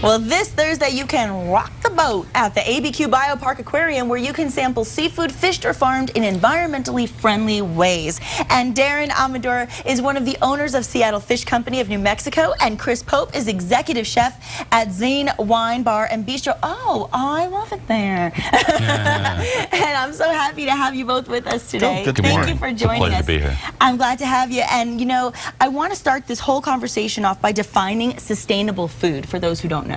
Well, this Thursday you can rock the boat at the ABQ Biopark Aquarium, where you can sample seafood fished or farmed in environmentally friendly ways. And Darrin Amador is one of the owners of Seattle Fish Company of New Mexico, and Chris Pope is executive chef at Zinc Wine Bar and Bistro. Oh, I love it there. Yeah. And I'm so happy to have you both with us today. Good Thank morning. you for joining It's a pleasure us. to be here. I'm glad to have you. And you know, I want to start this whole conversation off by defining sustainable food for those who don't know.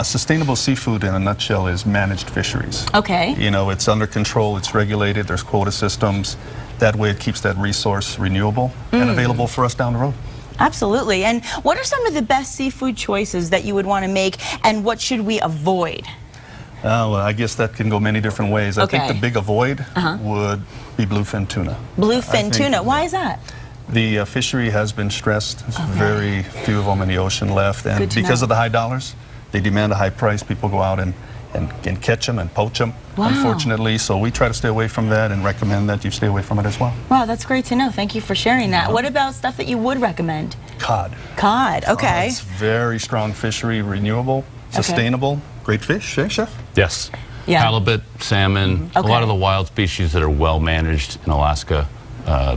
Sustainable seafood in a nutshell is managed fisheries. Okay. You know, it's under control, it's regulated, there's quota systems. That way it keeps that resource renewable and available for us down the road. Absolutely. And what are some of the best seafood choices that you would want to make, and what should we avoid? Well, I guess that can go many different ways. I think the big avoid would be bluefin tuna. Bluefin tuna. Why is that? The fishery has been stressed. There's very few of them in the ocean left. And because of the high dollars, they demand a high price. People go out and catch them and poach them, unfortunately. So we try to stay away from that and recommend that you stay away from it as well. Wow, that's great to know. Thank you for sharing that. What about stuff that you would recommend? Cod. Cod, okay. It's very strong fishery, renewable, sustainable. Great fish, eh, Chef? Yes. Yeah. Halibut, salmon, a lot of the wild species that are well managed in Alaska,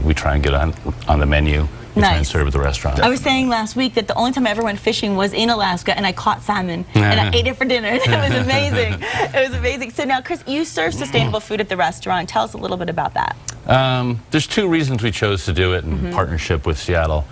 we try and get on the menu. We try and serve at the restaurant. I was saying last week that the only time I ever went fishing was in Alaska, and I caught salmon, and I ate it for dinner. It was amazing. It was amazing. So now, Chris, you serve sustainable food at the restaurant. Tell us a little bit about that. There's two reasons we chose to do it in partnership with Seattle.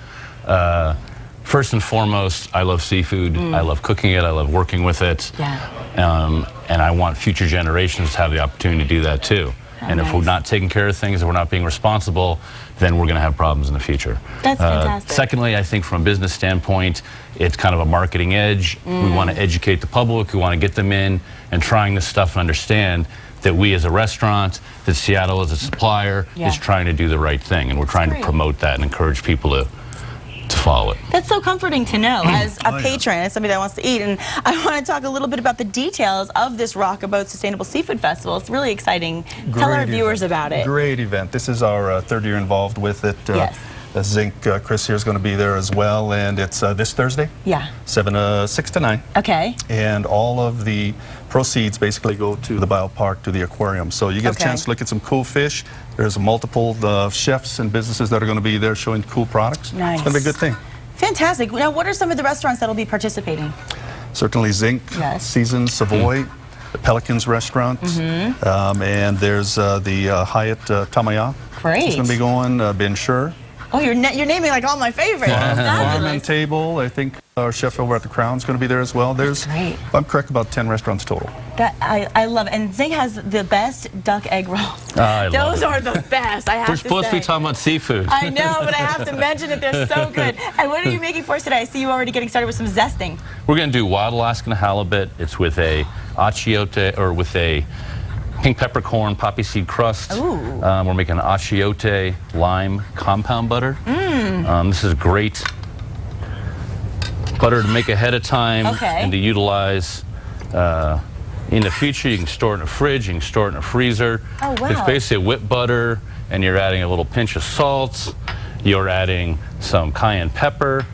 First and foremost, I love seafood. I love cooking it. I love working with it. Yeah. And I want future generations to have the opportunity to do that too. And if we're not taking care of things, if we're not being responsible, then we're going to have problems in the future. That's fantastic. Secondly, I think from a business standpoint, it's kind of a marketing edge. We want to educate the public. We want to get them in and trying this stuff and understand that we as a restaurant, that Seattle as a supplier is trying to do the right thing. And we're trying to promote that and encourage people to follow it. That's so comforting to know as a patron, as somebody that wants to eat. And I want to talk a little bit about the details of this Rockabout Sustainable Seafood Festival. It's really exciting. Tell our viewers about it. Great event. This is our third year involved with it. Zinc, Chris here is going to be there as well, and it's this Thursday. Yeah. 6 to 9. Okay. And all of the proceeds basically go to the biopark, to the aquarium. So you get a chance to look at some cool fish. There's multiple chefs and businesses that are going to be there showing cool products. Nice. It's going to be a good thing. Fantastic. Now, what are some of the restaurants that will be participating? Certainly Zinc, Seasons, Savoy, the Pelicans restaurant, and there's the Hyatt Tamaya. Great. It's going to be going, Ben Sure. Oh, you're naming like all my favorites. Farm and Table, I think our chef over at the Crown is going to be there as well. There's, if I'm correct, about 10 restaurants total. That I love it. And Zinc has the best duck egg rolls. Those are the best, I have to say. We're supposed to be talking about seafood. I know, but I have to mention it. They're so good. And what are you making for us today? I see you already getting started with some zesting. We're going to do wild Alaskan halibut. It's with a Achiote, or with a pink peppercorn-poppyseed crust. We're making an Achiote lime compound butter. This is great butter to make ahead of time and to utilize in the future. You can store it in a fridge, you can store it in a freezer. It's basically a whipped butter, and you're adding a little pinch of salt, you're adding some cayenne pepper,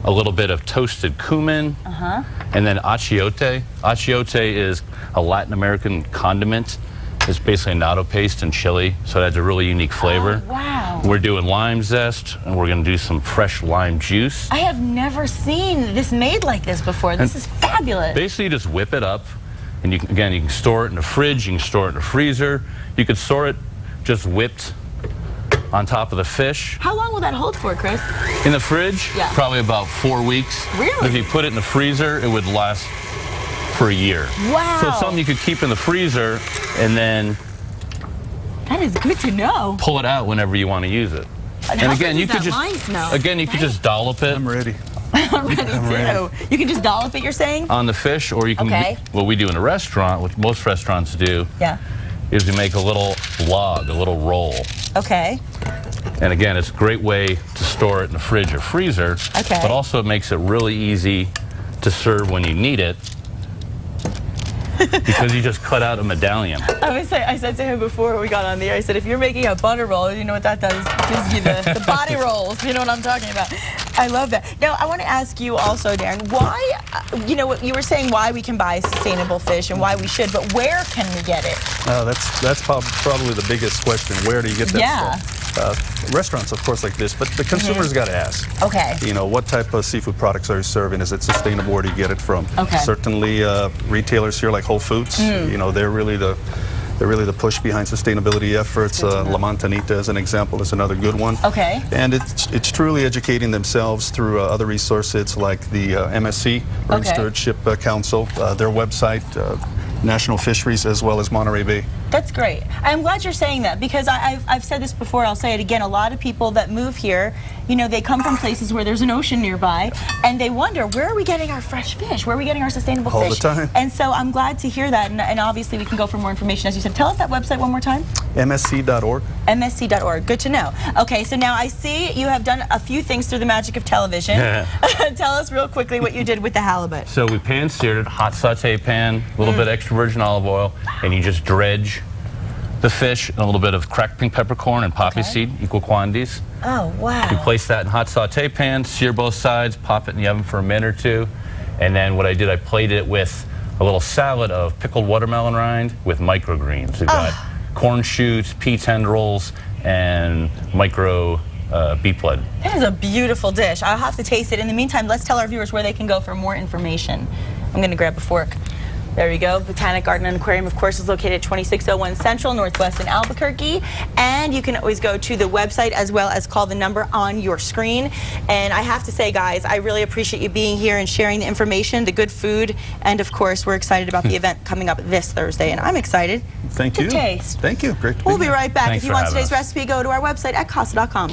a little bit of toasted cumin, and then achiote. Achiote is a Latin American condiment. It's basically a natto paste and chili, so it adds a really unique flavor. We're doing lime zest, and we're going to do some fresh lime juice. I have never seen this made like this before. This is fabulous. Basically, you just whip it up, and you can store it in the fridge, you can store it in the freezer. You could store it just whipped on top of the fish. How long will that hold for, Chris? In the fridge, probably about 4 weeks. Really? If you put it in the freezer, it would last for a year. Wow. So it's something you could keep in the freezer and then that is good to know. Pull it out whenever you want to use it. And again, you could just dollop it. I'm ready. I'm ready too. You can just dollop it, you're saying? On the fish, or you can what we do in a restaurant, what most restaurants do, is we make a little log, a little roll. And again, it's a great way to store it in the fridge or freezer, but also it makes it really easy to serve when you need it, because you just cut out a medallion. I said to him before we got on the air, I said, if you're making a butter roll, you know what that does? It gives you the body rolls. You know what I'm talking about. I love that. Now, I want to ask you also, Darrin, why, you know, you were saying why we can buy sustainable fish and why we should, but where can we get it? That's probably the biggest question. Where do you get that from? Restaurants, of course, like this, but the consumer's got to ask. Okay. You know, what type of seafood products are you serving? Is it sustainable? Where do you get it from? Okay. Certainly, retailers here like Whole Foods, you know, they're really the push behind sustainability efforts. La Montanita, as an example, is another good one. Okay. And it's truly educating themselves through other resources like the MSC, Marine Stewardship Council, their website, National Fisheries, as well as Monterey Bay. That's great. I'm glad you're saying that because I've said this before, I'll say it again, a lot of people that move here, you know, they come from places where there's an ocean nearby and they wonder, where are we getting our fresh fish? Where are we getting our sustainable fish? All the time. And so I'm glad to hear that, and obviously we can go for more information. As you said, tell us that website one more time. MSC.org. MSC.org. Good to know. Okay, so now I see you have done a few things through the magic of television. Tell us real quickly what you did with the halibut. So we pan-seared it, hot saute pan, a little bit extra virgin olive oil, and you just dredge the fish and a little bit of cracked pink peppercorn and poppy seed, equal quantities. Oh, wow. You place that in hot saute pan, sear both sides, pop it in the oven for a minute or two, and then what I did, I plated it with a little salad of pickled watermelon rind with microgreens. We've got corn shoots, pea tendrils, and micro beet blood. That is a beautiful dish. I'll have to taste it. In the meantime, let's tell our viewers where they can go for more information. I'm going to grab a fork. There you go. Botanic Garden and Aquarium, of course, is located at 2601 Central, Northwest in Albuquerque. And you can always go to the website as well as call the number on your screen. And I have to say, guys, I really appreciate you being here and sharing the information, the good food, and of course, we're excited about the event coming up this Thursday, and I'm excited. Thank you. To taste. Thank you. Great to be We'll here. be right back. Thanks if you want for today's having us. recipe, go to our website at casa.com.